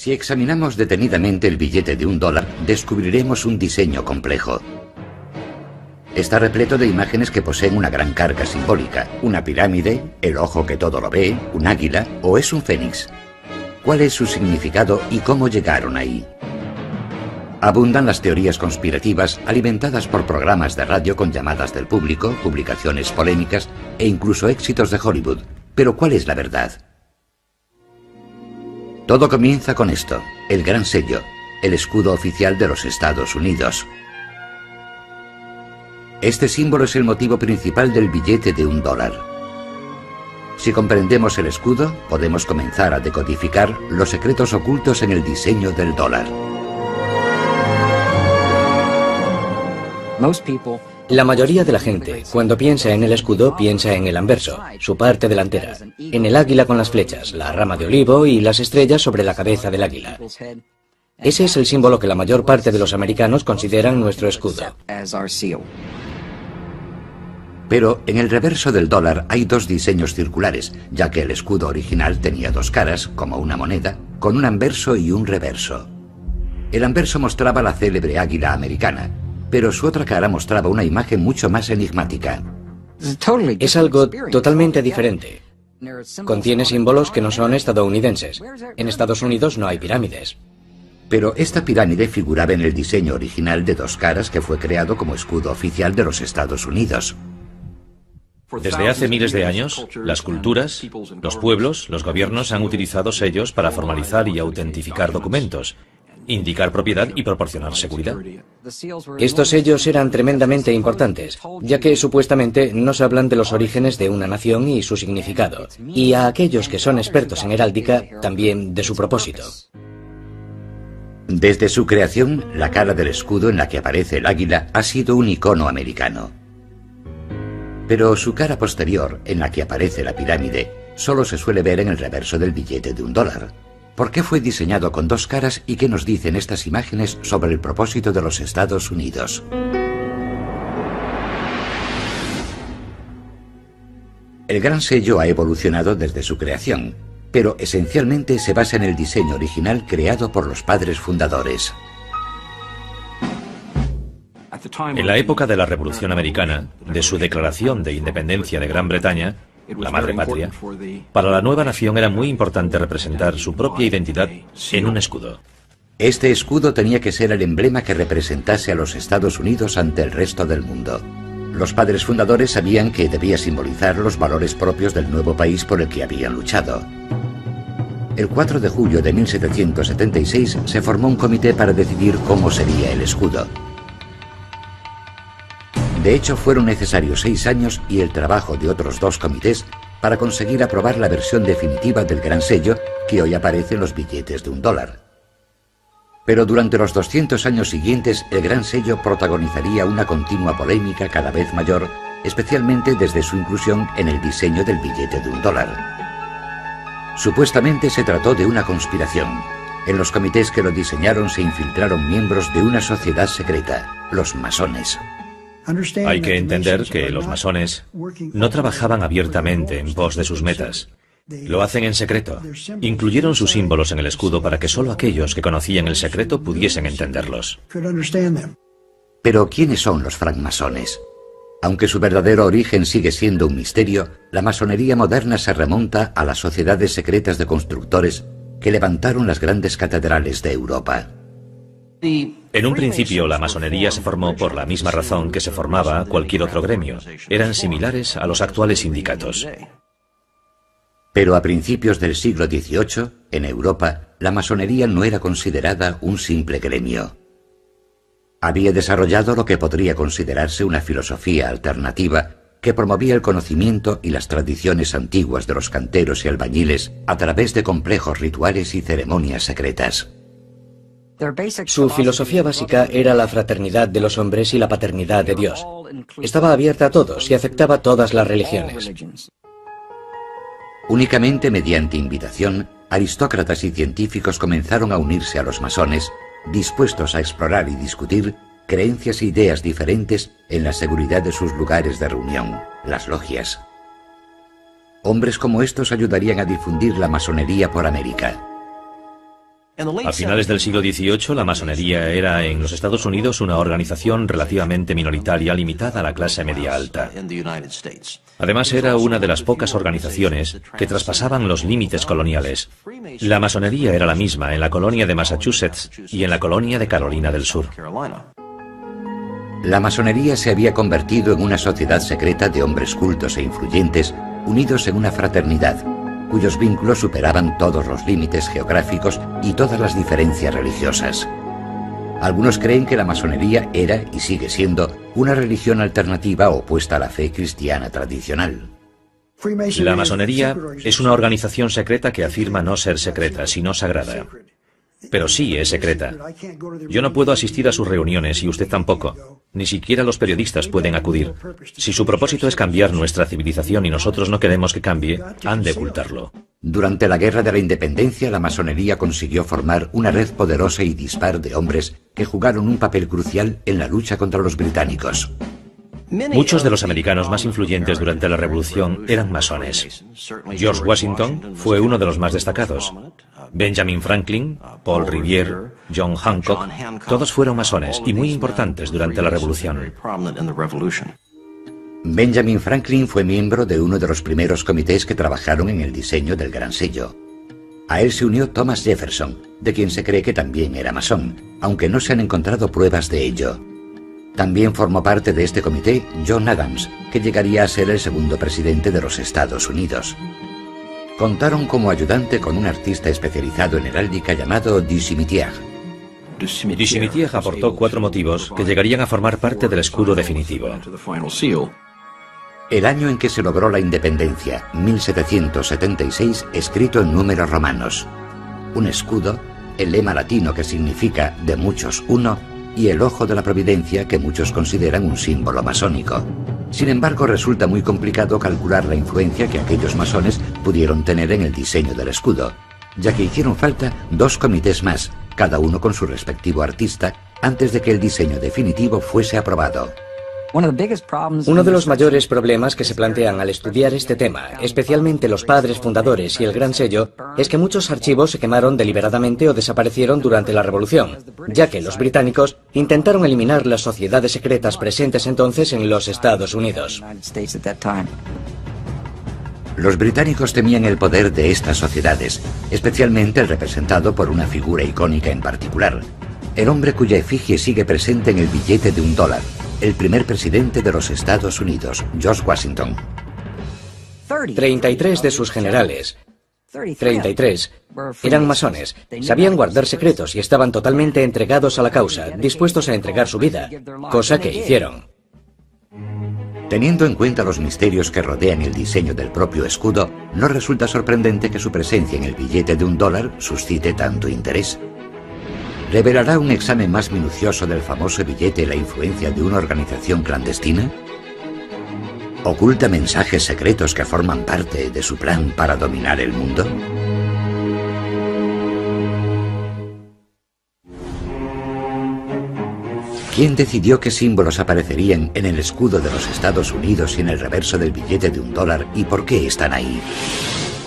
Si examinamos detenidamente el billete de $1, descubriremos un diseño complejo. Está repleto de imágenes que poseen una gran carga simbólica. Una pirámide, el ojo que todo lo ve, un águila o es un fénix. ¿Cuál es su significado y cómo llegaron ahí? Abundan las teorías conspirativas alimentadas por programas de radio con llamadas del público, publicaciones polémicas e incluso éxitos de Hollywood. Pero ¿cuál es la verdad? Todo comienza con esto, el Gran Sello, el escudo oficial de los Estados Unidos. Este símbolo es el motivo principal del billete de $1. Si comprendemos el escudo, podemos comenzar a decodificar los secretos ocultos en el diseño del dólar. La mayoría de la gente, cuando piensa en el escudo, piensa en el anverso, su parte delantera, en el águila con las flechas, la rama de olivo y las estrellas sobre la cabeza del águila. Ese es el símbolo que la mayor parte de los americanos consideran nuestro escudo. Pero en el reverso del dólar hay dos diseños circulares, ya que el escudo original tenía dos caras, como una moneda, con un anverso y un reverso. El anverso mostraba la célebre águila americana, pero su otra cara mostraba una imagen mucho más enigmática. Es algo totalmente diferente. Contiene símbolos que no son estadounidenses. En Estados Unidos no hay pirámides. Pero esta pirámide figuraba en el diseño original de dos caras que fue creado como escudo oficial de los Estados Unidos. Desde hace miles de años, las culturas, los pueblos, los gobiernos han utilizado sellos para formalizar y autentificar documentos, indicar propiedad y proporcionar seguridad. Estos sellos eran tremendamente importantes, ya que supuestamente nos hablan de los orígenes de una nación y su significado, y a aquellos que son expertos en heráldica, también de su propósito. Desde su creación, la cara del escudo en la que aparece el águila ha sido un icono americano. Pero su cara posterior, en la que aparece la pirámide, solo se suele ver en el reverso del billete de $1. ¿Por qué fue diseñado con dos caras y qué nos dicen estas imágenes sobre el propósito de los Estados Unidos? El Gran Sello ha evolucionado desde su creación, pero esencialmente se basa en el diseño original creado por los padres fundadores. En la época de la Revolución Americana, de su declaración de independencia de Gran Bretaña, la madre patria, para la nueva nación era muy importante representar su propia identidad en un escudo. Este escudo tenía que ser el emblema que representase a los Estados Unidos ante el resto del mundo. Los padres fundadores sabían que debía simbolizar los valores propios del nuevo país por el que habían luchado. El 4 de julio de 1776 se formó un comité para decidir cómo sería el escudo. De hecho, fueron necesarios 6 años y el trabajo de otros 2 comités para conseguir aprobar la versión definitiva del Gran Sello que hoy aparece en los billetes de $1. Pero durante los 200 años siguientes, el Gran Sello protagonizaría una continua polémica cada vez mayor, especialmente desde su inclusión en el diseño del billete de $1. Supuestamente se trató de una conspiración. En los comités que lo diseñaron se infiltraron miembros de una sociedad secreta, los masones. Hay que entender que los masones no trabajaban abiertamente en pos de sus metas. Lo hacen en secreto. Incluyeron sus símbolos en el escudo para que solo aquellos que conocían el secreto pudiesen entenderlos. Pero ¿quiénes son los francmasones? Aunque su verdadero origen sigue siendo un misterio, la masonería moderna se remonta a las sociedades secretas de constructores que levantaron las grandes catedrales de Europa. En un principio, la masonería se formó por la misma razón que se formaba cualquier otro gremio. Eran similares a los actuales sindicatos. Pero a principios del siglo XVIII, en Europa, la masonería no era considerada un simple gremio. Había desarrollado lo que podría considerarse una filosofía alternativa que promovía el conocimiento y las tradiciones antiguas de los canteros y albañiles a través de complejos rituales y ceremonias secretas. Su filosofía básica era la fraternidad de los hombres y la paternidad de Dios. Estaba abierta a todos y aceptaba todas las religiones. Únicamente mediante invitación, aristócratas y científicos comenzaron a unirse a los masones, dispuestos a explorar y discutir creencias e ideas diferentes en la seguridad de sus lugares de reunión, las logias. Hombres como estos ayudarían a difundir la masonería por América. A finales del siglo XVIII, la masonería era en los Estados Unidos una organización relativamente minoritaria limitada a la clase media alta. Además, era una de las pocas organizaciones que traspasaban los límites coloniales. La masonería era la misma en la colonia de Massachusetts y en la colonia de Carolina del Sur. La masonería se había convertido en una sociedad secreta de hombres cultos e influyentes unidos en una fraternidad, cuyos vínculos superaban todos los límites geográficos y todas las diferencias religiosas. Algunos creen que la masonería era y sigue siendo una religión alternativa opuesta a la fe cristiana tradicional. La masonería es una organización secreta que afirma no ser secreta, sino sagrada. Pero sí es secreta. Yo no puedo asistir a sus reuniones y usted tampoco. Ni siquiera los periodistas pueden acudir. Si su propósito es cambiar nuestra civilización y nosotros no queremos que cambie, han de ocultarlo. Durante la Guerra de la Independencia, la masonería consiguió formar una red poderosa y dispar de hombres que jugaron un papel crucial en la lucha contra los británicos. Muchos de los americanos más influyentes durante la Revolución eran masones. George Washington fue uno de los más destacados. Benjamin Franklin, Paul Revere, John Hancock, todos fueron masones y muy importantes durante la Revolución. Benjamin Franklin fue miembro de uno de los primeros comités que trabajaron en el diseño del Gran Sello. A él se unió Thomas Jefferson, de quien se cree que también era masón, aunque no se han encontrado pruebas de ello. También formó parte de este comité John Adams, que llegaría a ser el segundo presidente de los Estados Unidos. Contaron como ayudante con un artista especializado en heráldica llamado Du Cimetière. Du Cimetière aportó 4 motivos que llegarían a formar parte del escudo definitivo. El año en que se logró la independencia, 1776, escrito en números romanos. Un escudo, el lema latino que significa de muchos uno, y el ojo de la providencia que muchos consideran un símbolo masónico. Sin embargo, resulta muy complicado calcular la influencia que aquellos masones pudieron tener en el diseño del escudo, ya que hicieron falta 2 comités más, cada uno con su respectivo artista, antes de que el diseño definitivo fuese aprobado. Uno de los mayores problemas que se plantean al estudiar este tema, especialmente los padres fundadores y el Gran Sello, es que muchos archivos se quemaron deliberadamente o desaparecieron durante la Revolución, ya que los británicos intentaron eliminar las sociedades secretas presentes entonces en los Estados Unidos. Los británicos temían el poder de estas sociedades, especialmente el representado por una figura icónica en particular, el hombre cuya efigie sigue presente en el billete de $1, el primer presidente de los Estados Unidos, George Washington. 33 de sus generales, 33, eran masones, sabían guardar secretos y estaban totalmente entregados a la causa, dispuestos a entregar su vida, cosa que hicieron. Teniendo en cuenta los misterios que rodean el diseño del propio escudo, no resulta sorprendente que su presencia en el billete de $1 suscite tanto interés. ¿Revelará un examen más minucioso del famoso billete la influencia de una organización clandestina? ¿Oculta mensajes secretos que forman parte de su plan para dominar el mundo? ¿Quién decidió qué símbolos aparecerían en el escudo de los Estados Unidos y en el reverso del billete de $1 y por qué están ahí?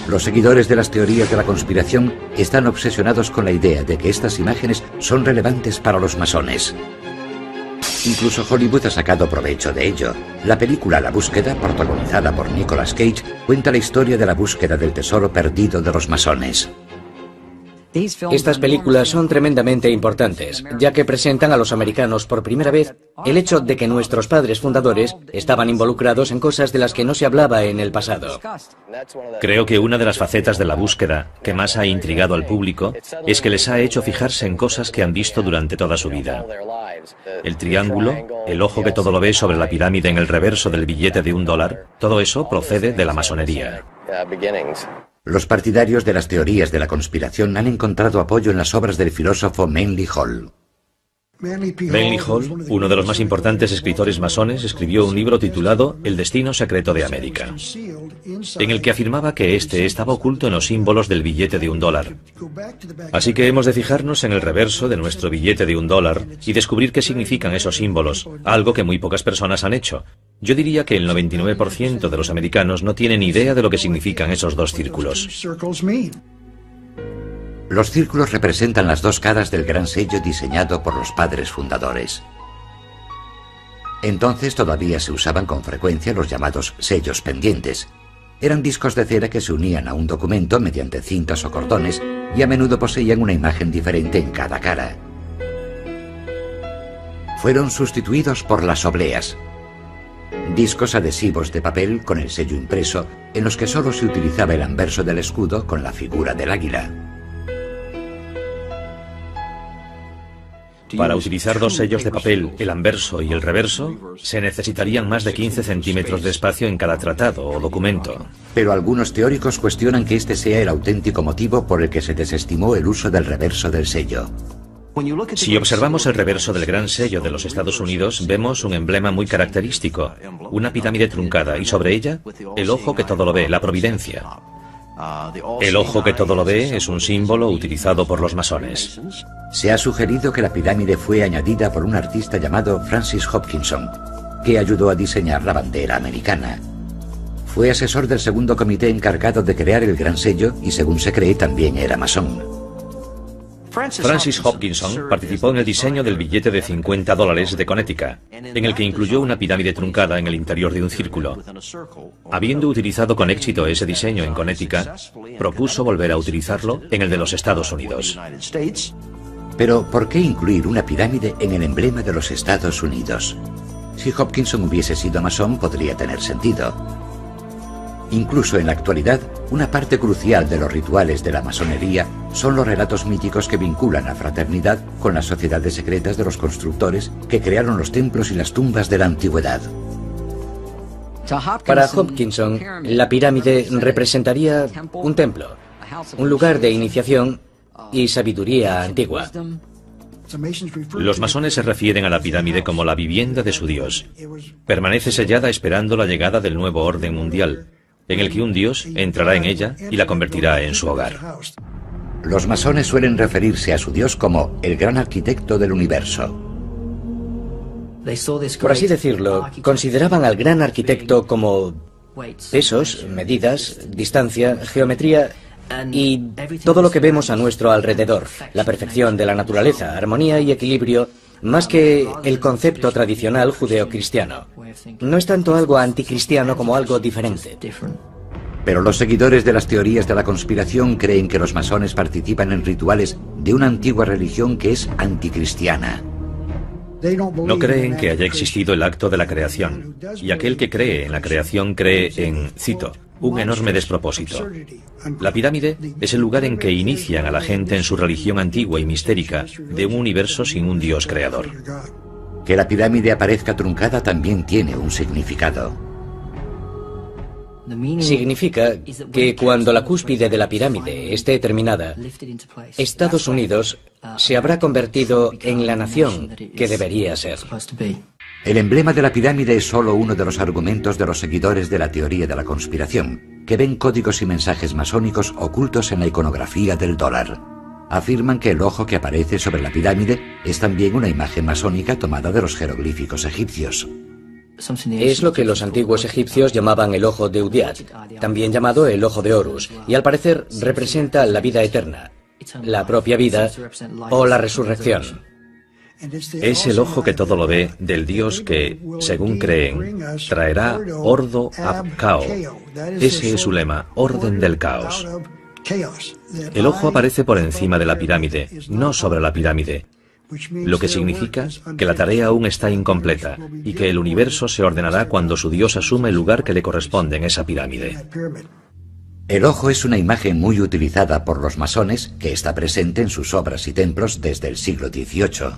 Los seguidores de las teorías de la conspiración están obsesionados con la idea de que estas imágenes son relevantes para los masones. Incluso Hollywood ha sacado provecho de ello. La película La Búsqueda, protagonizada por Nicolas Cage, cuenta la historia de la búsqueda del tesoro perdido de los masones. Estas películas son tremendamente importantes, ya que presentan a los americanos por primera vez el hecho de que nuestros padres fundadores estaban involucrados en cosas de las que no se hablaba en el pasado. Creo que una de las facetas de la búsqueda que más ha intrigado al público es que les ha hecho fijarse en cosas que han visto durante toda su vida. El triángulo, el ojo que todo lo ve sobre la pirámide en el reverso del billete de $1, todo eso procede de la masonería. Los partidarios de las teorías de la conspiración han encontrado apoyo en las obras del filósofo Manly Hall. Manly Hall, uno de los más importantes escritores masones, escribió un libro titulado El destino secreto de América, en el que afirmaba que este estaba oculto en los símbolos del billete de $1. Así que hemos de fijarnos en el reverso de nuestro billete de $1 y descubrir qué significan esos símbolos, algo que muy pocas personas han hecho. Yo diría que el 99% de los americanos no tienen idea de lo que significan esos 2 círculos. Los círculos representan las dos caras del gran sello diseñado por los padres fundadores. Entonces todavía se usaban con frecuencia los llamados sellos pendientes. Eran discos de cera que se unían a un documento mediante cintas o cordones y a menudo poseían una imagen diferente en cada cara. Fueron sustituidos por las obleas, discos adhesivos de papel con el sello impreso en los que solo se utilizaba el anverso del escudo con la figura del águila. Para utilizar dos sellos de papel, el anverso y el reverso, se necesitarían más de 15 centímetros de espacio en cada tratado o documento. Pero algunos teóricos cuestionan que este sea el auténtico motivo por el que se desestimó el uso del reverso del sello. Si observamos el reverso del gran sello de los Estados Unidos, vemos un emblema muy característico, una pirámide truncada y sobre ella el ojo que todo lo ve, la providencia. El ojo que todo lo ve es un símbolo utilizado por los masones. Se ha sugerido que la pirámide fue añadida por un artista llamado Francis Hopkinson, que ayudó a diseñar la bandera americana. Fue asesor del segundo comité encargado de crear el gran sello y, según se cree, también era masón. Francis Hopkinson participó en el diseño del billete de $50 de Connecticut, en el que incluyó una pirámide truncada en el interior de un círculo. Habiendo utilizado con éxito ese diseño en Connecticut, propuso volver a utilizarlo en el de los Estados Unidos. Pero, ¿por qué incluir una pirámide en el emblema de los Estados Unidos? Si Hopkinson hubiese sido masón, podría tener sentido. Incluso en la actualidad, una parte crucial de los rituales de la masonería son los relatos míticos que vinculan a fraternidad con las sociedades secretas de los constructores que crearon los templos y las tumbas de la antigüedad. Para Hopkinson, la pirámide representaría un templo, un lugar de iniciación y sabiduría antigua. Los masones se refieren a la pirámide como la vivienda de su Dios. Permanece sellada esperando la llegada del nuevo orden mundial, en el que un Dios entrará en ella y la convertirá en su hogar. Los masones suelen referirse a su Dios como el gran arquitecto del universo. Por así decirlo, consideraban al gran arquitecto como pesos, medidas, distancia, geometría y todo lo que vemos a nuestro alrededor, la perfección de la naturaleza, armonía y equilibrio, más que el concepto tradicional judeocristiano. No es tanto algo anticristiano como algo diferente. Pero los seguidores de las teorías de la conspiración creen que los masones participan en rituales de una antigua religión que es anticristiana. No creen que haya existido el acto de la creación, y aquel que cree en la creación cree en, cito, un enorme despropósito. La pirámide es el lugar en que inician a la gente en su religión antigua y mistérica de un universo sin un Dios creador. Que la pirámide aparezca truncada también tiene un significado. Significa que cuando la cúspide de la pirámide esté terminada, Estados Unidos se habrá convertido en la nación que debería ser. El emblema de la pirámide es solo uno de los argumentos de los seguidores de la teoría de la conspiración, que ven códigos y mensajes masónicos ocultos en la iconografía del dólar. Afirman que el ojo que aparece sobre la pirámide es también una imagen masónica tomada de los jeroglíficos egipcios. Es lo que los antiguos egipcios llamaban el ojo de Udiat, también llamado el ojo de Horus, y al parecer representa la vida eterna, la propia vida o la resurrección. Es el ojo que todo lo ve del Dios que, según creen, traerá ordo ab cao. Ese es su lema, orden del caos. El ojo aparece por encima de la pirámide, no sobre la pirámide, lo que significa que la tarea aún está incompleta y que el universo se ordenará cuando su Dios asuma el lugar que le corresponde en esa pirámide. El ojo es una imagen muy utilizada por los masones que está presente en sus obras y templos desde el siglo XVIII.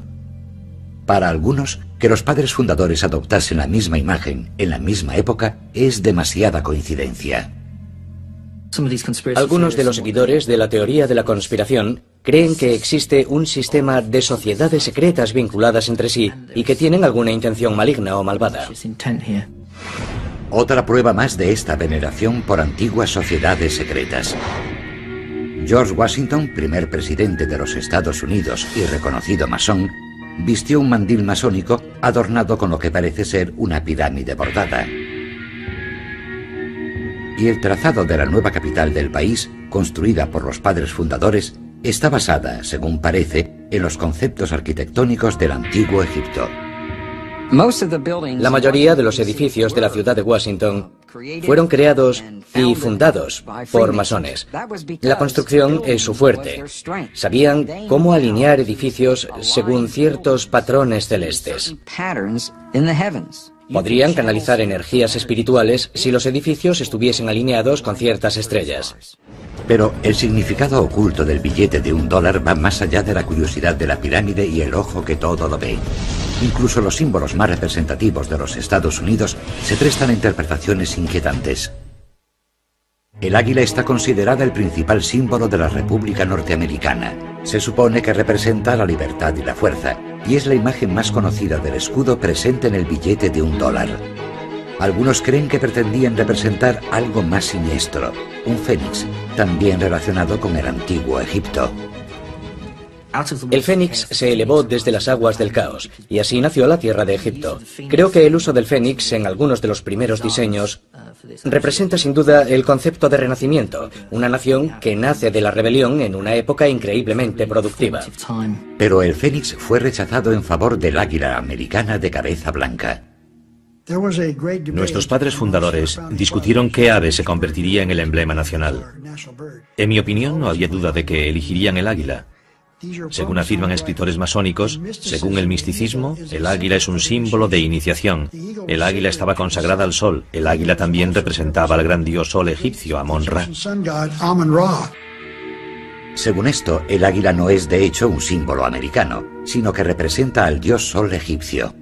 Para algunos, que los padres fundadores adoptasen la misma imagen en la misma época es demasiada coincidencia. Algunos de los seguidores de la teoría de la conspiración creen que existe un sistema de sociedades secretas vinculadas entre sí y que tienen alguna intención maligna o malvada. Otra prueba más de esta veneración por antiguas sociedades secretas. George Washington, primer presidente de los Estados Unidos y reconocido masón, vistió un mandil masónico adornado con lo que parece ser una pirámide bordada. Y el trazado de la nueva capital del país, construida por los padres fundadores, está basada, según parece, en los conceptos arquitectónicos del antiguo Egipto. La mayoría de los edificios de la ciudad de Washington fueron creados y fundados por masones. La construcción es su fuerte. Sabían cómo alinear edificios según ciertos patrones celestes. Podrían canalizar energías espirituales si los edificios estuviesen alineados con ciertas estrellas. Pero el significado oculto del billete de $1 va más allá de la curiosidad de la pirámide y el ojo que todo lo ve. Incluso los símbolos más representativos de los Estados Unidos se prestan a interpretaciones inquietantes. El águila está considerada el principal símbolo de la República Norteamericana. Se supone que representa la libertad y la fuerza, y es la imagen más conocida del escudo presente en el billete de $1. Algunos creen que pretendían representar algo más siniestro, un fénix, también relacionado con el antiguo Egipto. El fénix se elevó desde las aguas del caos, y así nació la tierra de Egipto. Creo que el uso del fénix en algunos de los primeros diseños representa sin duda el concepto de renacimiento, una nación que nace de la rebelión en una época increíblemente productiva. Pero el fénix fue rechazado en favor del águila americana de cabeza blanca. Nuestros padres fundadores discutieron qué ave se convertiría en el emblema nacional. En mi opinión, no había duda de que elegirían el águila. Según afirman escritores masónicos, según el misticismo, el águila es un símbolo de iniciación. El águila estaba consagrada al sol. El águila también representaba al gran dios sol egipcio, Amon-Ra. Según esto, el águila no es de hecho un símbolo americano, sino que representa al dios sol egipcio.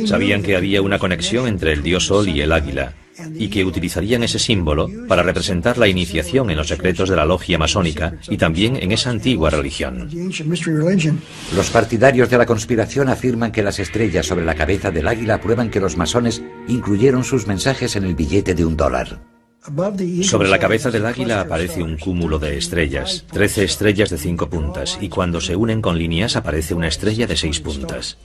Sabían que había una conexión entre el dios sol y el águila, y que utilizarían ese símbolo para representar la iniciación en los secretos de la logia masónica y también en esa antigua religión. Los partidarios de la conspiración afirman que las estrellas sobre la cabeza del águila prueban que los masones incluyeron sus mensajes en el billete de $1. Sobre la cabeza del águila aparece un cúmulo de estrellas, 13 estrellas de 5 puntas, y cuando se unen con líneas aparece una estrella de 6 puntas.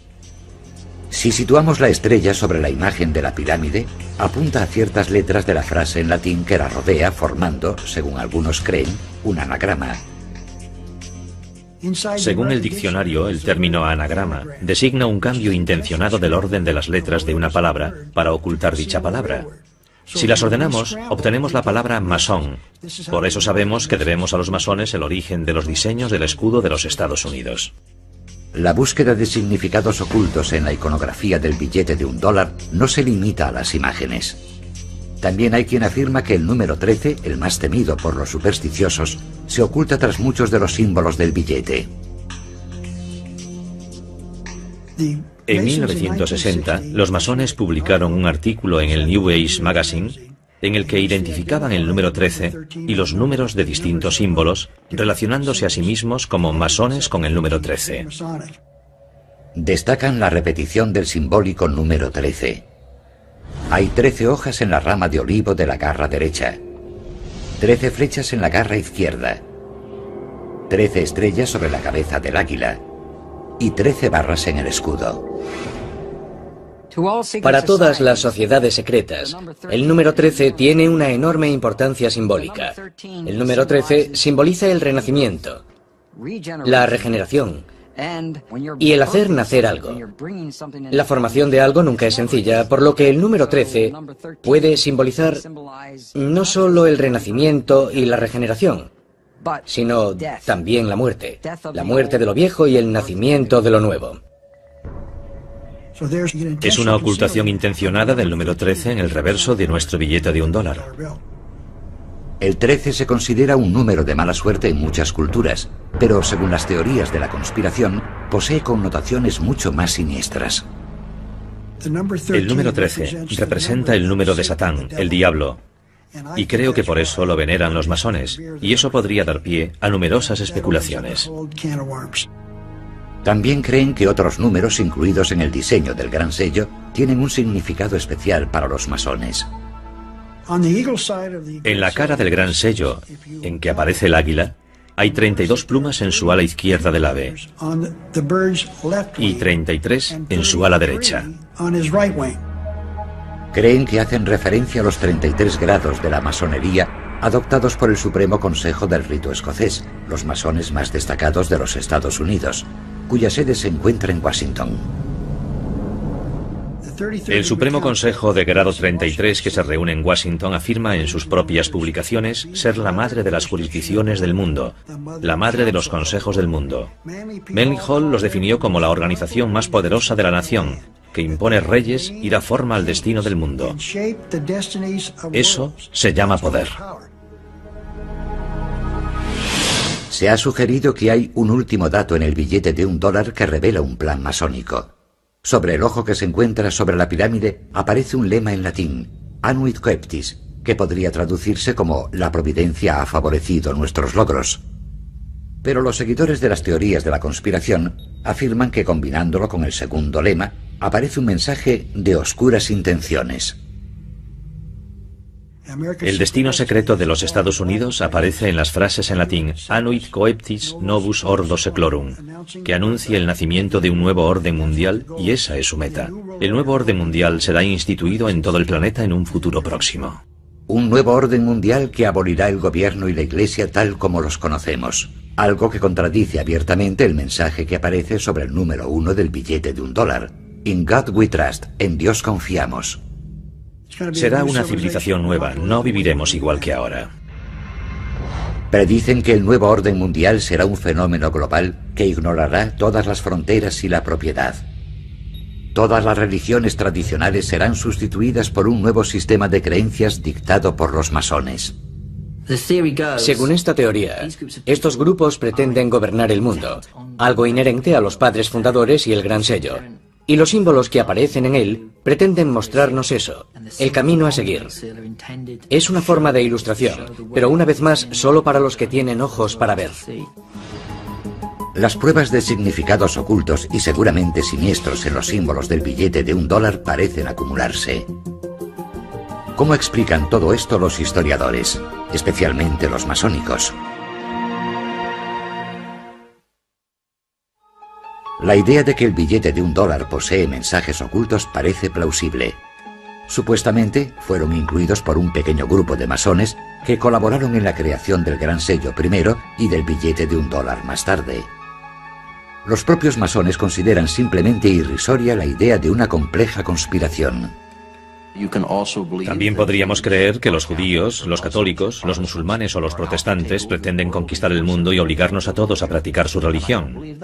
Si situamos la estrella sobre la imagen de la pirámide, apunta a ciertas letras de la frase en latín que la rodea, formando, según algunos creen, un anagrama. Según el diccionario, el término anagrama designa un cambio intencionado del orden de las letras de una palabra para ocultar dicha palabra. Si las ordenamos, obtenemos la palabra masón. Por eso sabemos que debemos a los masones el origen de los diseños del escudo de los Estados Unidos. La búsqueda de significados ocultos en la iconografía del billete de $1 no se limita a las imágenes. También hay quien afirma que el número 13, el más temido por los supersticiosos, se oculta tras muchos de los símbolos del billete. En 1960, los masones publicaron un artículo en el New Age Magazine en el que identificaban el número 13 y los números de distintos símbolos, relacionándose a sí mismos como masones con el número 13. Destacan la repetición del simbólico número 13. Hay 13 hojas en la rama de olivo de la garra derecha, 13 flechas en la garra izquierda, 13 estrellas sobre la cabeza del águila y 13 barras en el escudo. Para todas las sociedades secretas, el número 13 tiene una enorme importancia simbólica. El número 13 simboliza el renacimiento, la regeneración y el hacer nacer algo. La formación de algo nunca es sencilla, por lo que el número 13 puede simbolizar no solo el renacimiento y la regeneración, sino también la muerte de lo viejo y el nacimiento de lo nuevo. Es una ocultación intencionada del número 13 en el reverso de nuestro billete de $1. El 13 se considera un número de mala suerte en muchas culturas, pero según las teorías de la conspiración, posee connotaciones mucho más siniestras. El número 13 representa el número de Satán, el diablo, y creo que por eso lo veneran los masones, y eso podría dar pie a numerosas especulaciones. También creen que otros números incluidos en el diseño del gran sello tienen un significado especial para los masones. En la cara del gran sello, en que aparece el águila, hay 32 plumas en su ala izquierda del ave y 33 en su ala derecha. Creen que hacen referencia a los 33 grados de la masonería adoptados por el Supremo Consejo del Rito Escocés, los masones más destacados de los Estados Unidos, cuya sede se encuentra en Washington. El Supremo Consejo de Grado 33 que se reúne en Washington afirma en sus propias publicaciones ser la madre de las jurisdicciones del mundo, la madre de los consejos del mundo. Manly Hall los definió como la organización más poderosa de la nación, que impone reyes y da forma al destino del mundo. Eso se llama poder. Se ha sugerido que hay un último dato en el billete de $1 que revela un plan masónico. Sobre el ojo que se encuentra sobre la pirámide aparece un lema en latín, Anuit Coeptis, que podría traducirse como «La providencia ha favorecido nuestros logros». Pero los seguidores de las teorías de la conspiración afirman que combinándolo con el segundo lema aparece un mensaje de oscuras intenciones. El destino secreto de los Estados Unidos aparece en las frases en latín Anuit Coeptis Novus Ordo Seclorum, que anuncia el nacimiento de un nuevo orden mundial, y esa es su meta. El nuevo orden mundial será instituido en todo el planeta en un futuro próximo. Un nuevo orden mundial que abolirá el gobierno y la Iglesia tal como los conocemos, algo que contradice abiertamente el mensaje que aparece sobre el número 1 del billete de $1. In God we trust, en Dios confiamos. Será una civilización nueva, no viviremos igual que ahora. Predicen que el nuevo orden mundial será un fenómeno global que ignorará todas las fronteras y la propiedad. Todas las religiones tradicionales serán sustituidas por un nuevo sistema de creencias dictado por los masones. Según esta teoría, estos grupos pretenden gobernar el mundo, algo inherente a los padres fundadores y el Gran Sello. Y los símbolos que aparecen en él pretenden mostrarnos eso, el camino a seguir. Es una forma de ilustración, pero una vez más solo para los que tienen ojos para ver. Las pruebas de significados ocultos y seguramente siniestros en los símbolos del billete de $1 parecen acumularse. ¿Cómo explican todo esto los historiadores, especialmente los masónicos? La idea de que el billete de $1 posee mensajes ocultos parece plausible. Supuestamente fueron incluidos por un pequeño grupo de masones que colaboraron en la creación del Gran Sello primero y del billete de $1 más tarde. Los propios masones consideran simplemente irrisoria la idea de una compleja conspiración. También podríamos creer que los judíos, los católicos, los musulmanes o los protestantes pretenden conquistar el mundo y obligarnos a todos a practicar su religión.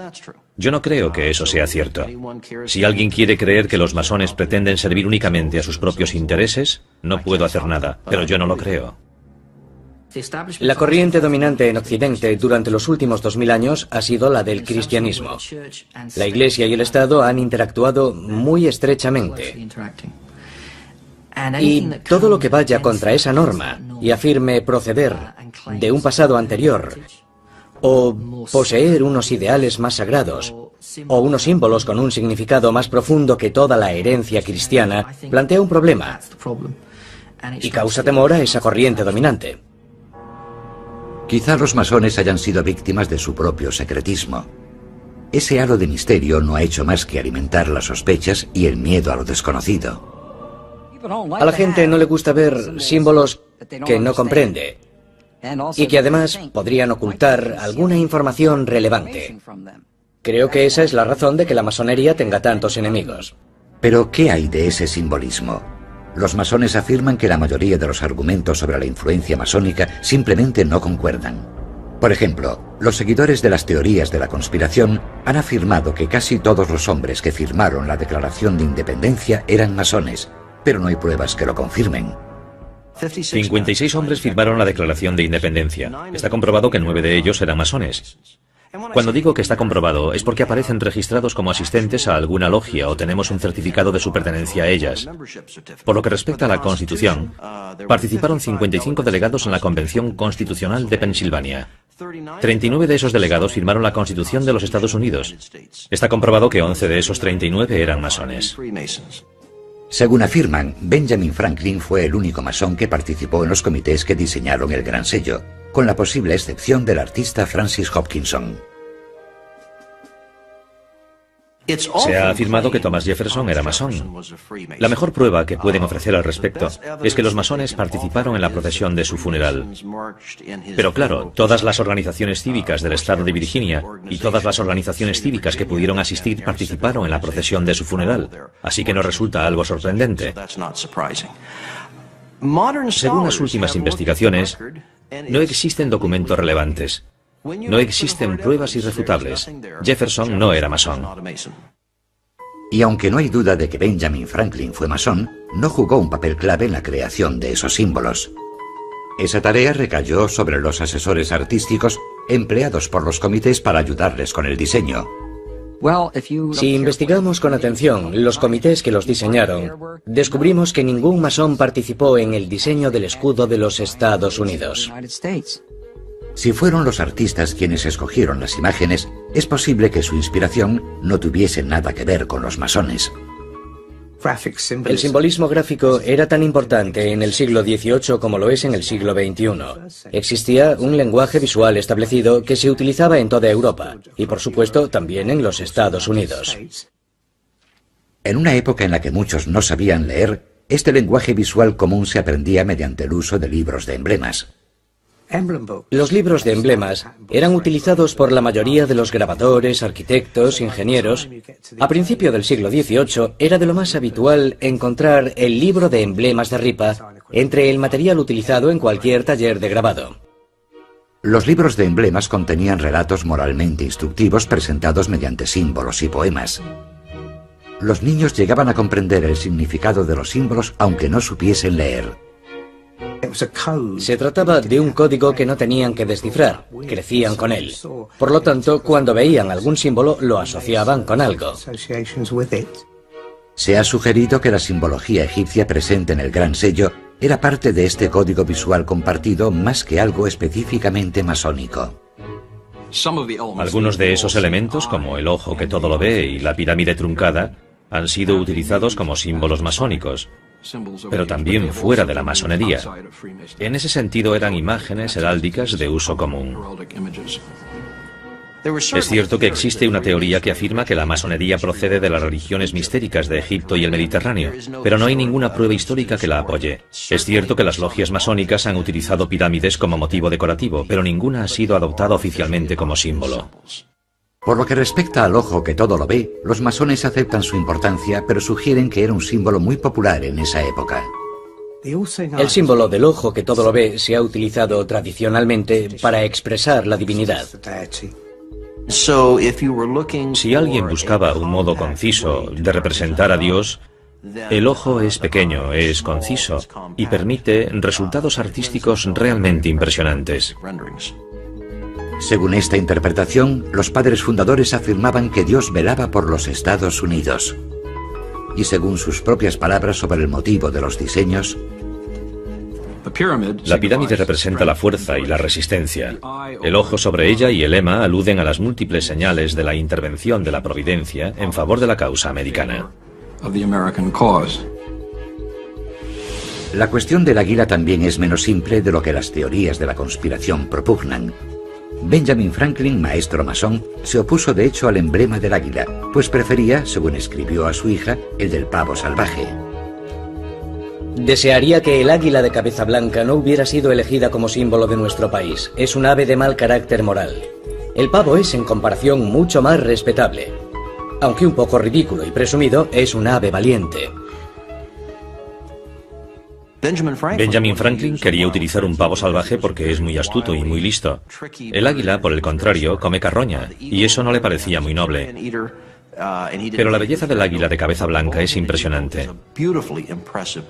Yo no creo que eso sea cierto. Si alguien quiere creer que los masones pretenden servir únicamente a sus propios intereses, no puedo hacer nada, pero yo no lo creo. La corriente dominante en Occidente durante los últimos 2000 años ha sido la del cristianismo. La Iglesia y el Estado han interactuado muy estrechamente. Y todo lo que vaya contra esa norma y afirme proceder de un pasado anterior, o poseer unos ideales más sagrados, o unos símbolos con un significado más profundo que toda la herencia cristiana, plantea un problema y causa temor a esa corriente dominante. Quizá los masones hayan sido víctimas de su propio secretismo. Ese halo de misterio no ha hecho más que alimentar las sospechas y el miedo a lo desconocido. A la gente no le gusta ver símbolos que no comprende y que además podrían ocultar alguna información relevante. Creo que esa es la razón de que la masonería tenga tantos enemigos. Pero, ¿qué hay de ese simbolismo? Los masones afirman que la mayoría de los argumentos sobre la influencia masónica simplemente no concuerdan. Por ejemplo, los seguidores de las teorías de la conspiración han afirmado que casi todos los hombres que firmaron la Declaración de Independencia eran masones, pero no hay pruebas que lo confirmen. 56 hombres firmaron la Declaración de Independencia. Está comprobado que 9 de ellos eran masones. Cuando digo que está comprobado, es porque aparecen registrados como asistentes a alguna logia o tenemos un certificado de su pertenencia a ellas. Por lo que respecta a la Constitución, participaron 55 delegados en la Convención Constitucional de Pensilvania. 39 de esos delegados firmaron la Constitución de los Estados Unidos. Está comprobado que 11 de esos 39 eran masones. Según afirman, Benjamin Franklin fue el único masón que participó en los comités que diseñaron el Gran Sello, con la posible excepción del artista Francis Hopkinson. Se ha afirmado que Thomas Jefferson era masón. La mejor prueba que pueden ofrecer al respecto es que los masones participaron en la procesión de su funeral. Pero claro, todas las organizaciones cívicas del estado de Virginia y todas las organizaciones cívicas que pudieron asistir participaron en la procesión de su funeral, así que no resulta algo sorprendente. Según las últimas investigaciones, no existen documentos relevantes. No existen pruebas irrefutables. Jefferson no era masón. Y aunque no hay duda de que Benjamin Franklin fue masón, no jugó un papel clave en la creación de esos símbolos. Esa tarea recayó sobre los asesores artísticos empleados por los comités para ayudarles con el diseño. Si investigamos con atención los comités que los diseñaron, descubrimos que ningún masón participó en el diseño del escudo de los Estados Unidos. Si fueron los artistas quienes escogieron las imágenes, es posible que su inspiración no tuviese nada que ver con los masones. El simbolismo gráfico era tan importante en el siglo XVIII como lo es en el siglo XXI. Existía un lenguaje visual establecido que se utilizaba en toda Europa y, por supuesto, también en los Estados Unidos. En una época en la que muchos no sabían leer, este lenguaje visual común se aprendía mediante el uso de libros de emblemas. Los libros de emblemas eran utilizados por la mayoría de los grabadores, arquitectos, ingenieros. A principio del siglo XVIII era de lo más habitual encontrar el libro de emblemas de ripa entre el material utilizado en cualquier taller de grabado. Los libros de emblemas contenían relatos moralmente instructivos presentados mediante símbolos y poemas. Los niños llegaban a comprender el significado de los símbolos aunque no supiesen leer. Se trataba de un código que no tenían que descifrar, crecían con él. Por lo tanto, cuando veían algún símbolo, lo asociaban con algo. Se ha sugerido que la simbología egipcia presente en el Gran Sello era parte de este código visual compartido más que algo específicamente masónico. Algunos de esos elementos, como el ojo que todo lo ve y la pirámide truncada, han sido utilizados como símbolos masónicos, pero también fuera de la masonería. En ese sentido eran imágenes heráldicas de uso común. Es cierto que existe una teoría que afirma que la masonería procede de las religiones mistéricas de Egipto y el Mediterráneo, pero no hay ninguna prueba histórica que la apoye. Es cierto que las logias masónicas han utilizado pirámides como motivo decorativo, pero ninguna ha sido adoptada oficialmente como símbolo. Por lo que respecta al ojo que todo lo ve, los masones aceptan su importancia, pero sugieren que era un símbolo muy popular en esa época. El símbolo del ojo que todo lo ve se ha utilizado tradicionalmente para expresar la divinidad. Si alguien buscaba un modo conciso de representar a Dios, el ojo es pequeño, es conciso y permite resultados artísticos realmente impresionantes. Según esta interpretación, los padres fundadores afirmaban que Dios velaba por los Estados Unidos. Y según sus propias palabras sobre el motivo de los diseños, la pirámide representa la fuerza y la resistencia. El ojo sobre ella y el lema aluden a las múltiples señales de la intervención de la providencia en favor de la causa americana. La cuestión del águila también es menos simple de lo que las teorías de la conspiración propugnan. Benjamin Franklin, maestro masón, se opuso de hecho al emblema del águila, pues prefería, según escribió a su hija, el del pavo salvaje. Desearía que el águila de cabeza blanca no hubiera sido elegida como símbolo de nuestro país. Es un ave de mal carácter moral. El pavo es, en comparación, mucho más respetable. Aunque un poco ridículo y presumido, es un ave valiente. Benjamin Franklin quería utilizar un pavo salvaje porque es muy astuto y muy listo. El águila, por el contrario, come carroña, y eso no le parecía muy noble. Pero la belleza del águila de cabeza blanca es impresionante.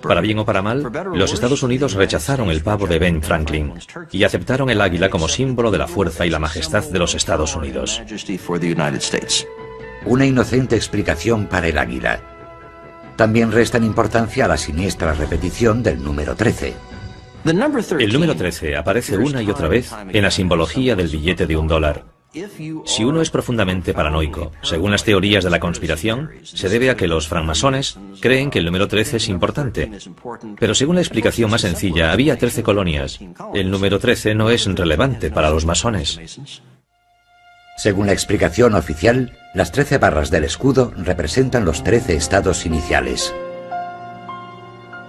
Para bien o para mal, los Estados Unidos rechazaron el pavo de Ben Franklin y aceptaron el águila como símbolo de la fuerza y la majestad de los Estados Unidos. Una inocente explicación para el águila. También restan importancia a la siniestra repetición del número 13. El número 13 aparece una y otra vez en la simbología del billete de $1. Si uno es profundamente paranoico, según las teorías de la conspiración, se debe a que los francmasones creen que el número 13 es importante. Pero según la explicación más sencilla, había 13 colonias. El número 13 no es relevante para los masones. Según la explicación oficial, las 13 barras del escudo representan los 13 estados iniciales.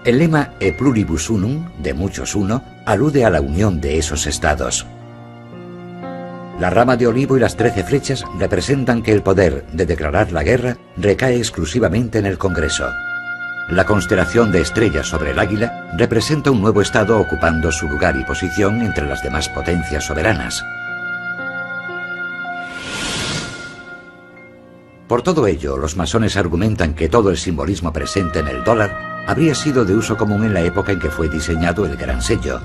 El lema E pluribus unum, de muchos uno, alude a la unión de esos estados. La rama de olivo y las 13 flechas representan que el poder de declarar la guerra recae exclusivamente en el Congreso. La constelación de estrellas sobre el águila representa un nuevo estado ocupando su lugar y posición entre las demás potencias soberanas. Por todo ello, los masones argumentan que todo el simbolismo presente en el dólar habría sido de uso común en la época en que fue diseñado el Gran Sello.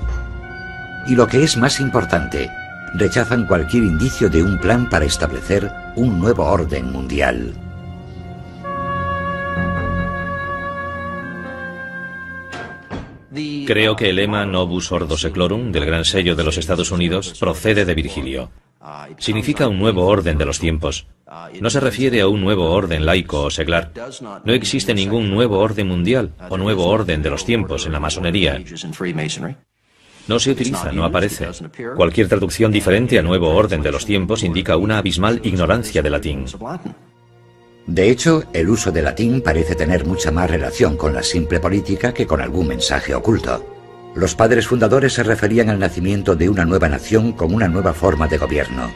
Y lo que es más importante, rechazan cualquier indicio de un plan para establecer un nuevo orden mundial. Creo que el lema Novus Ordo Seclorum del Gran Sello de los Estados Unidos procede de Virgilio. Significa un nuevo orden de los tiempos. No se refiere a un nuevo orden laico o seglar. No existe ningún nuevo orden mundial o nuevo orden de los tiempos en la masonería. No se utiliza, no aparece. Cualquier traducción diferente a nuevo orden de los tiempos indica una abismal ignorancia del latín. De hecho, el uso del latín parece tener mucha más relación con la simple política que con algún mensaje oculto. Los padres fundadores se referían al nacimiento de una nueva nación como una nueva forma de gobierno.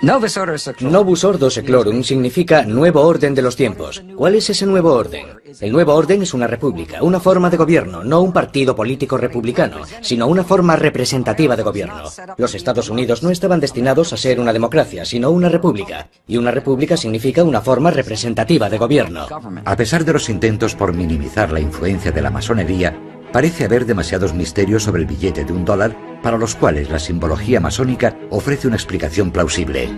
Novus Ordo Seclorum significa nuevo orden de los tiempos. ¿Cuál es ese nuevo orden? El nuevo orden es una república, una forma de gobierno, no un partido político republicano, sino una forma representativa de gobierno. Los Estados Unidos no estaban destinados a ser una democracia, sino una república. Y una república significa una forma representativa de gobierno. A pesar de los intentos por minimizar la influencia de la masonería, parece haber demasiados misterios sobre el billete de $1 para los cuales la simbología masónica ofrece una explicación plausible.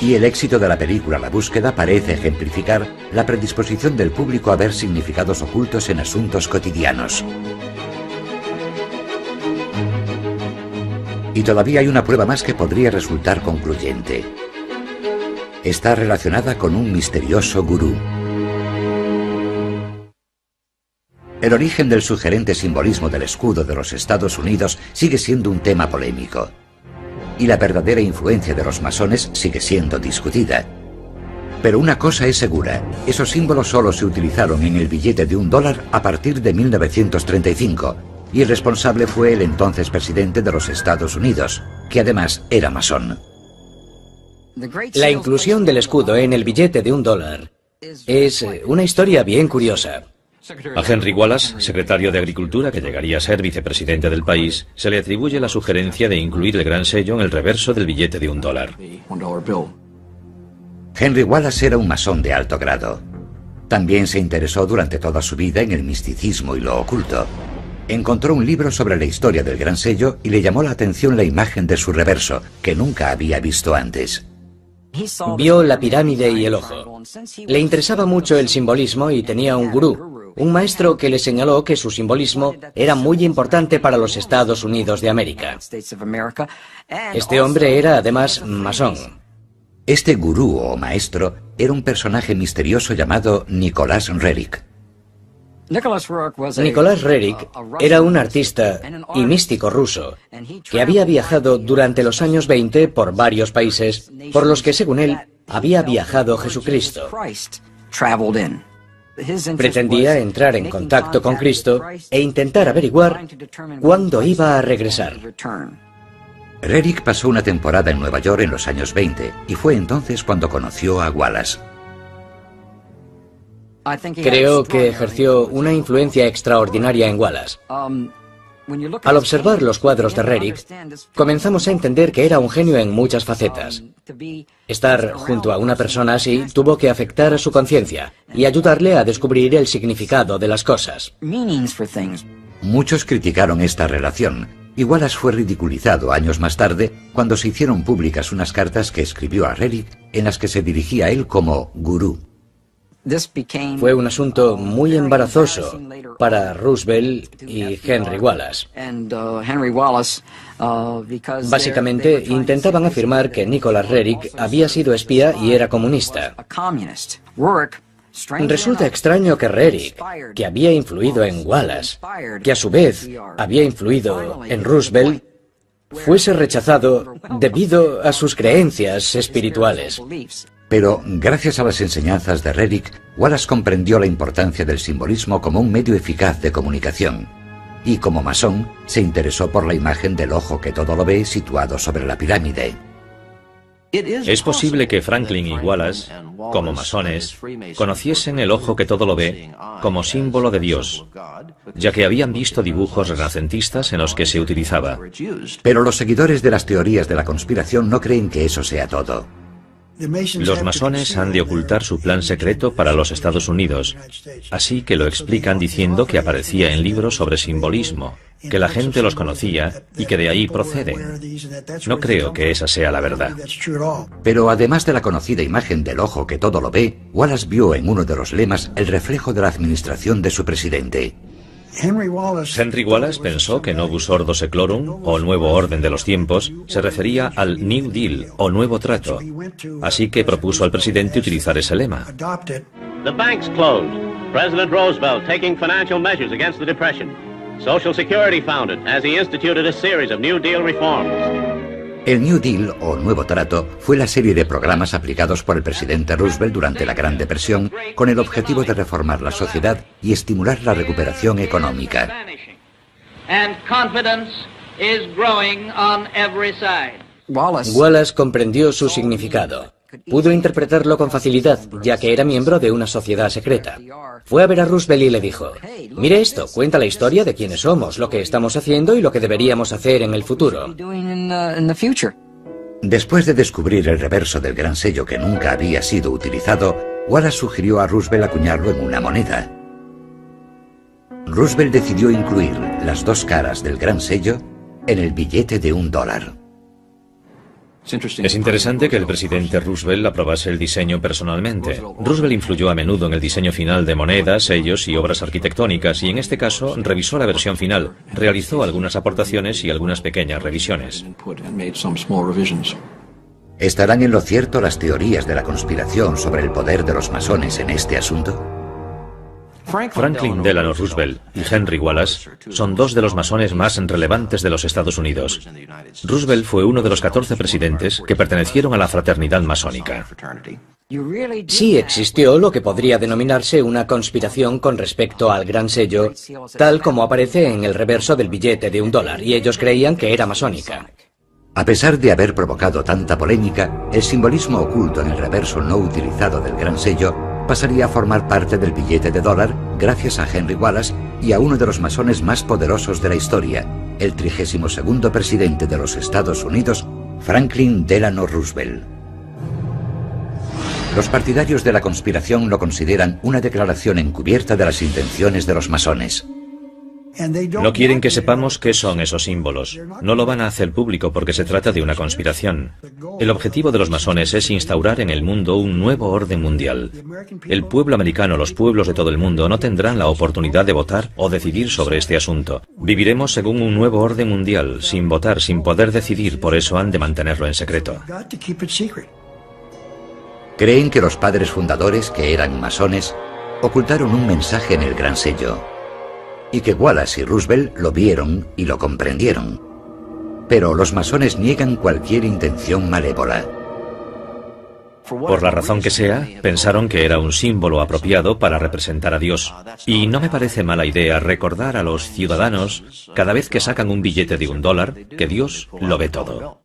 Y el éxito de la película La Búsqueda parece ejemplificar la predisposición del público a ver significados ocultos en asuntos cotidianos. Y todavía hay una prueba más que podría resultar concluyente. Está relacionada con un misterioso gurú. El origen del sugerente simbolismo del escudo de los Estados Unidos sigue siendo un tema polémico. Y la verdadera influencia de los masones sigue siendo discutida. Pero una cosa es segura, esos símbolos solo se utilizaron en el billete de $1 a partir de 1935, y el responsable fue el entonces presidente de los Estados Unidos, que además era masón. La inclusión del escudo en el billete de $1 es una historia bien curiosa. A Henry Wallace, secretario de Agricultura que llegaría a ser vicepresidente del país, se le atribuye la sugerencia de incluir el Gran Sello en el reverso del billete de $1. Henry Wallace era un masón de alto grado. También se interesó durante toda su vida en el misticismo y lo oculto. Encontró un libro sobre la historia del Gran Sello y le llamó la atención la imagen de su reverso, que nunca había visto antes. Vio la pirámide y el ojo. Le interesaba mucho el simbolismo y tenía un gurú, un maestro que le señaló que su simbolismo era muy importante para los Estados Unidos de América. Este hombre era además masón. Este gurú o maestro era un personaje misterioso llamado Nicholas Roerich. Nicholas Roerich era un artista y místico ruso que había viajado durante los años 20 por varios países por los que, según él, había viajado Jesucristo. Pretendía entrar en contacto con Cristo e intentar averiguar cuándo iba a regresar. Roerich pasó una temporada en Nueva York en los años 20 y fue entonces cuando conoció a Wallace. Creo que ejerció una influencia extraordinaria en Wallace. Al observar los cuadros de Roerich, comenzamos a entender que era un genio en muchas facetas. Estar junto a una persona así tuvo que afectar a su conciencia y ayudarle a descubrir el significado de las cosas. Muchos criticaron esta relación, y Wallace fue ridiculizado años más tarde cuando se hicieron públicas unas cartas que escribió a Roerich en las que se dirigía a él como gurú. Fue un asunto muy embarazoso para Roosevelt y Henry Wallace. Básicamente, intentaban afirmar que Nicholas Roerich había sido espía y era comunista. Resulta extraño que Roerich, que había influido en Wallace, que a su vez había influido en Roosevelt, fuese rechazado debido a sus creencias espirituales. Pero, gracias a las enseñanzas de Rerick, Wallace comprendió la importancia del simbolismo como un medio eficaz de comunicación. Y como masón, se interesó por la imagen del ojo que todo lo ve situado sobre la pirámide. Es posible que Franklin y Wallace, como masones, conociesen el ojo que todo lo ve como símbolo de Dios, ya que habían visto dibujos renacentistas en los que se utilizaba. Pero los seguidores de las teorías de la conspiración no creen que eso sea todo. Los masones han de ocultar su plan secreto para los Estados Unidos, así que lo explican diciendo que aparecía en libros sobre simbolismo, que la gente los conocía y que de ahí proceden. No creo que esa sea la verdad. Pero además de la conocida imagen del ojo que todo lo ve, Wallace vio en uno de los lemas el reflejo de la administración de su presidente. Henry Wallace pensó que Novus Ordo Seclorum, o Nuevo Orden de los Tiempos, se refería al New Deal, o Nuevo Trato. Así que propuso al presidente utilizar ese lema. The banks closed. President Roosevelt taking financial measures against the Depression. Social Security founded as he instituted a series of New Deal reforms. El New Deal, o Nuevo Trato, fue la serie de programas aplicados por el presidente Roosevelt durante la Gran Depresión con el objetivo de reformar la sociedad y estimular la recuperación económica. Wallace comprendió su significado. Pudo interpretarlo con facilidad, ya que era miembro de una sociedad secreta. Fue a ver a Roosevelt y le dijo: mire esto, cuenta la historia de quiénes somos, lo que estamos haciendo y lo que deberíamos hacer en el futuro. Después de descubrir el reverso del gran sello que nunca había sido utilizado, Wallace sugirió a Roosevelt acuñarlo en una moneda. Roosevelt decidió incluir las dos caras del gran sello en el billete de $1. Es interesante que el presidente Roosevelt aprobase el diseño personalmente. Roosevelt influyó a menudo en el diseño final de monedas, sellos y obras arquitectónicas, y en este caso revisó la versión final, realizó algunas aportaciones y algunas pequeñas revisiones. ¿Estarán en lo cierto las teorías de la conspiración sobre el poder de los masones en este asunto? Franklin Delano Roosevelt y Henry Wallace son dos de los masones más relevantes de los Estados Unidos. Roosevelt fue uno de los 14 presidentes que pertenecieron a la fraternidad masónica. Sí existió lo que podría denominarse una conspiración con respecto al gran sello, tal como aparece en el reverso del billete de $1, y ellos creían que era masónica. A pesar de haber provocado tanta polémica, el simbolismo oculto en el reverso no utilizado del gran sello pasaría a formar parte del billete de $1 gracias a Henry Wallace y a uno de los masones más poderosos de la historia, el 32º presidente de los Estados Unidos, Franklin Delano Roosevelt. Los partidarios de la conspiración lo consideran una declaración encubierta de las intenciones de los masones. No quieren que sepamos qué son esos símbolos. No lo van a hacer público porque se trata de una conspiración. El objetivo de los masones es instaurar en el mundo un nuevo orden mundial. El pueblo americano, los pueblos de todo el mundo, no tendrán la oportunidad de votar o decidir sobre este asunto. Viviremos según un nuevo orden mundial, sin votar, sin poder decidir, por eso han de mantenerlo en secreto. Creen que los padres fundadores, que eran masones, ocultaron un mensaje en el gran sello, y que Wallace y Roosevelt lo vieron y lo comprendieron. Pero los masones niegan cualquier intención malévola. Por la razón que sea, pensaron que era un símbolo apropiado para representar a Dios. Y no me parece mala idea recordar a los ciudadanos, cada vez que sacan un billete de $1, que Dios lo ve todo.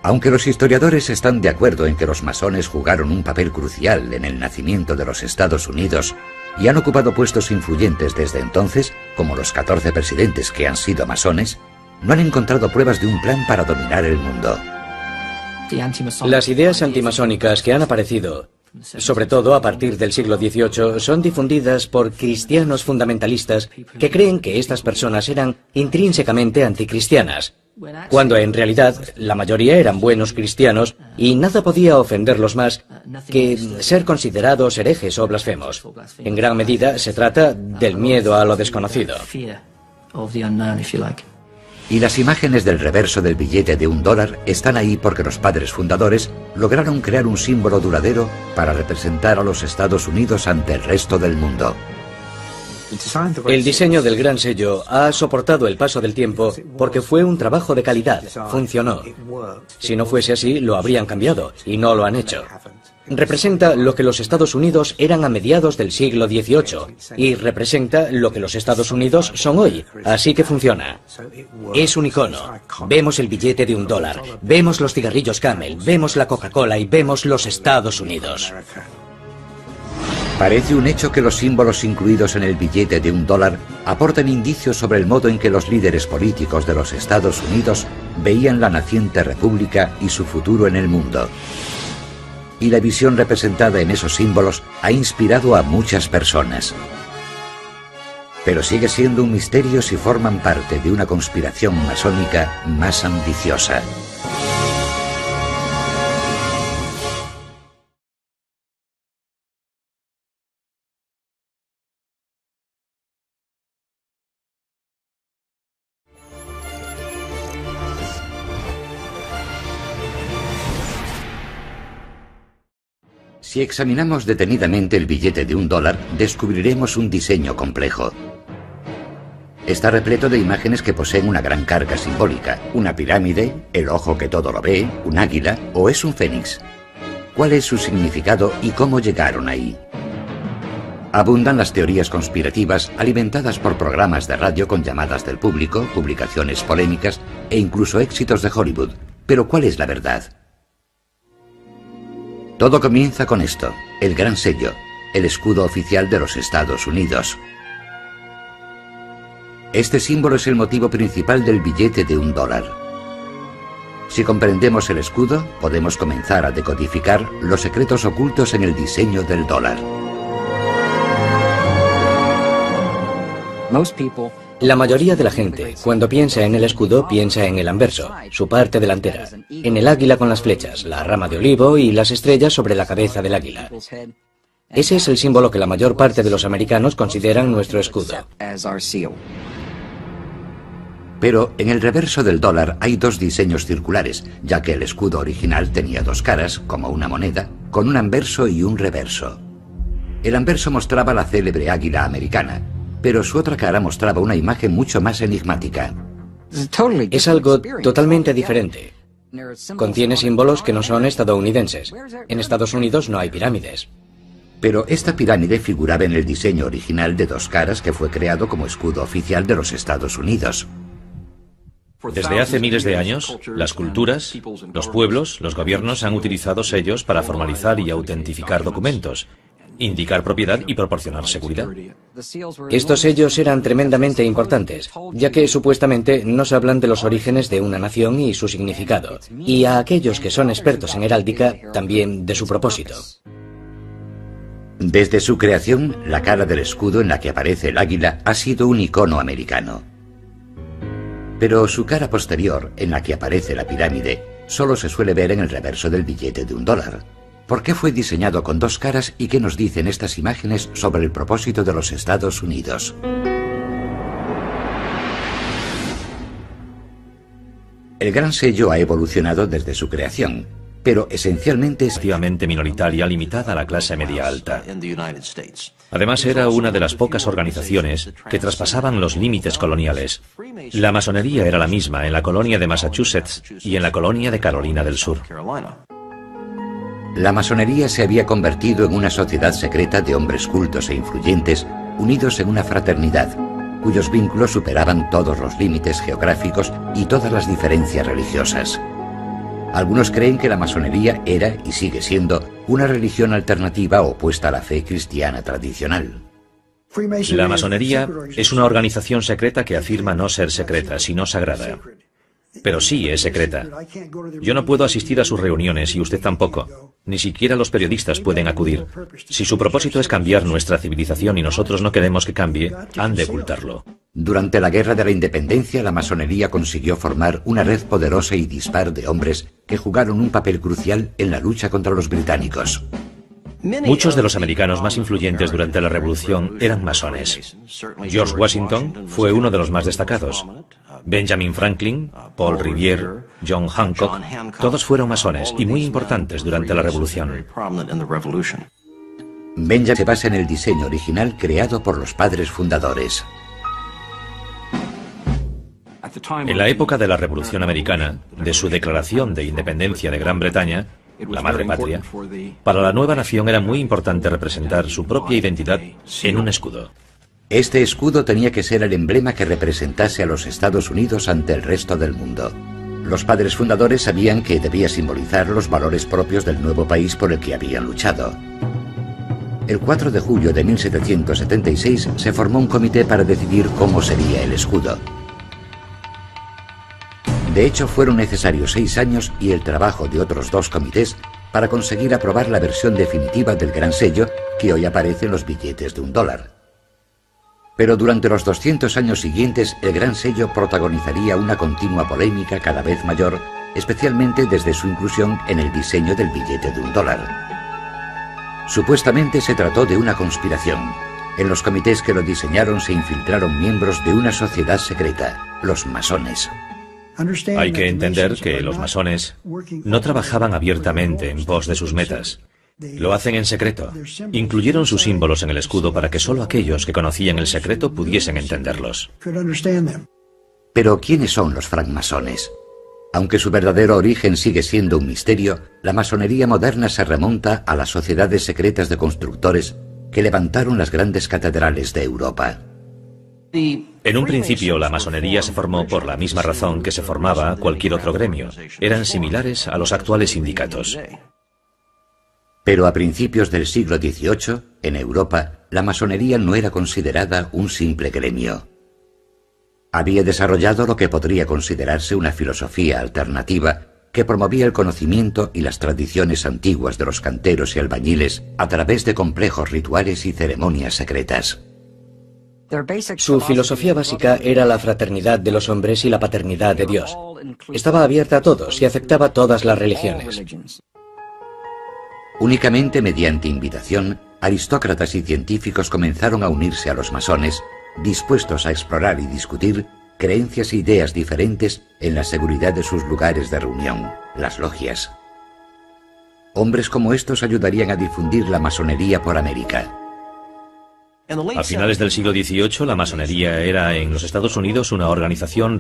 Aunque los historiadores están de acuerdo en que los masones jugaron un papel crucial en el nacimiento de los Estados Unidos y han ocupado puestos influyentes desde entonces, como los 14 presidentes que han sido masones, no han encontrado pruebas de un plan para dominar el mundo. Las ideas antimasónicas que han aparecido, sobre todo a partir del siglo XVIII, son difundidas por cristianos fundamentalistas que creen que estas personas eran intrínsecamente anticristianas, cuando en realidad la mayoría eran buenos cristianos y nada podía ofenderlos más que ser considerados herejes o blasfemos. En gran medida se trata del miedo a lo desconocido. Y las imágenes del reverso del billete de $1 están ahí porque los padres fundadores lograron crear un símbolo duradero para representar a los Estados Unidos ante el resto del mundo. El diseño del gran sello ha soportado el paso del tiempo porque fue un trabajo de calidad, funcionó. Si no fuese así, lo habrían cambiado, y no lo han hecho. Representa lo que los Estados Unidos eran a mediados del siglo XVIII y representa lo que los Estados Unidos son hoy, así que funciona. Es un icono. Vemos el billete de $1, vemos los cigarrillos Camel, vemos la Coca-Cola y vemos los Estados Unidos. Parece un hecho que los símbolos incluidos en el billete de $1 aportan indicios sobre el modo en que los líderes políticos de los Estados Unidos veían la naciente república y su futuro en el mundo. Y la visión representada en esos símbolos ha inspirado a muchas personas. Pero sigue siendo un misterio si forman parte de una conspiración masónica más ambiciosa. Si examinamos detenidamente el billete de $1, descubriremos un diseño complejo. Está repleto de imágenes que poseen una gran carga simbólica. Una pirámide, el ojo que todo lo ve, un águila o es un fénix. ¿Cuál es su significado y cómo llegaron ahí? Abundan las teorías conspirativas alimentadas por programas de radio con llamadas del público, publicaciones polémicas e incluso éxitos de Hollywood. Pero ¿cuál es la verdad? Todo comienza con esto, el gran sello, el escudo oficial de los Estados Unidos. Este símbolo es el motivo principal del billete de $1. Si comprendemos el escudo, podemos comenzar a decodificar los secretos ocultos en el diseño del dólar. La mayoría de la gente, cuando piensa en el escudo, piensa en el anverso, su parte delantera, en el águila con las flechas, la rama de olivo y las estrellas sobre la cabeza del águila. Ese es el símbolo que la mayor parte de los americanos consideran nuestro escudo. Pero en el reverso del dólar hay dos diseños circulares, ya que el escudo original tenía dos caras, como una moneda, con un anverso y un reverso. El anverso mostraba la célebre águila americana, pero su otra cara mostraba una imagen mucho más enigmática. Es algo totalmente diferente. Contiene símbolos que no son estadounidenses. En Estados Unidos no hay pirámides. Pero esta pirámide figuraba en el diseño original de dos caras que fue creado como escudo oficial de los Estados Unidos. Desde hace miles de años, las culturas, los pueblos, los gobiernos han utilizado sellos para formalizar y autentificar documentos, indicar propiedad y proporcionar seguridad. Estos sellos eran tremendamente importantes, ya que supuestamente nos hablan de los orígenes de una nación y su significado, y a aquellos que son expertos en heráldica, también de su propósito. Desde su creación, la cara del escudo en la que aparece el águila ha sido un icono americano. Pero su cara posterior, en la que aparece la pirámide, solo se suele ver en el reverso del billete de $1. ¿Por qué fue diseñado con dos caras y qué nos dicen estas imágenes sobre el propósito de los Estados Unidos? El gran sello ha evolucionado desde su creación, pero esencialmente es relativamente minoritaria, limitada a la clase media alta. Además, era una de las pocas organizaciones que traspasaban los límites coloniales. La masonería era la misma en la colonia de Massachusetts y en la colonia de Carolina del Sur. La masonería se había convertido en una sociedad secreta de hombres cultos e influyentes, unidos en una fraternidad, cuyos vínculos superaban todos los límites geográficos y todas las diferencias religiosas. Algunos creen que la masonería era y sigue siendo una religión alternativa opuesta a la fe cristiana tradicional. La masonería es una organización secreta que afirma no ser secreta, sino sagrada. Pero sí es secreta. Yo no puedo asistir a sus reuniones y usted tampoco. Ni siquiera los periodistas pueden acudir. Si su propósito es cambiar nuestra civilización y nosotros no queremos que cambie, han de ocultarlo. Durante la Guerra de la Independencia, la masonería consiguió formar una red poderosa y dispar de hombres que jugaron un papel crucial en la lucha contra los británicos. Muchos de los americanos más influyentes durante la Revolución eran masones. George Washington fue uno de los más destacados. Benjamin Franklin, Paul Revere, John Hancock, todos fueron masones y muy importantes durante la Revolución. Benjamin se basa en el diseño original creado por los padres fundadores. En la época de la Revolución Americana, de su declaración de independencia de Gran Bretaña, la madre patria, para la nueva nación era muy importante representar su propia identidad en un escudo. Este escudo tenía que ser el emblema que representase a los Estados Unidos ante el resto del mundo. Los padres fundadores sabían que debía simbolizar los valores propios del nuevo país por el que habían luchado. El 4 de julio de 1776 se formó un comité para decidir cómo sería el escudo. De hecho, fueron necesarios 6 años y el trabajo de otros 2 comités para conseguir aprobar la versión definitiva del gran sello que hoy aparece en los billetes de $1. Pero durante los 200 años siguientes, el gran sello protagonizaría una continua polémica cada vez mayor, especialmente desde su inclusión en el diseño del billete de $1. Supuestamente se trató de una conspiración. En los comités que lo diseñaron se infiltraron miembros de una sociedad secreta, los masones. Hay que entender que los masones no trabajaban abiertamente en pos de sus metas. Lo hacen en secreto. Incluyeron sus símbolos en el escudo para que solo aquellos que conocían el secreto pudiesen entenderlos. Pero, ¿quiénes son los francmasones? Aunque su verdadero origen sigue siendo un misterio, la masonería moderna se remonta a las sociedades secretas de constructores que levantaron las grandes catedrales de Europa. En un principio, la masonería se formó por la misma razón que se formaba cualquier otro gremio. Eran similares a los actuales sindicatos. Pero a principios del siglo XVIII, en Europa, la masonería no era considerada un simple gremio. Había desarrollado lo que podría considerarse una filosofía alternativa que promovía el conocimiento y las tradiciones antiguas de los canteros y albañiles a través de complejos rituales y ceremonias secretas. Su filosofía básica era la fraternidad de los hombres y la paternidad de Dios. Estaba abierta a todos y aceptaba todas las religiones. Únicamente mediante invitación, aristócratas y científicos comenzaron a unirse a los masones, dispuestos a explorar y discutir creencias e ideas diferentes en la seguridad de sus lugares de reunión, las logias. Hombres como estos ayudarían a difundir la masonería por América. A finales del siglo XVIII, la masonería era en los Estados Unidos una organización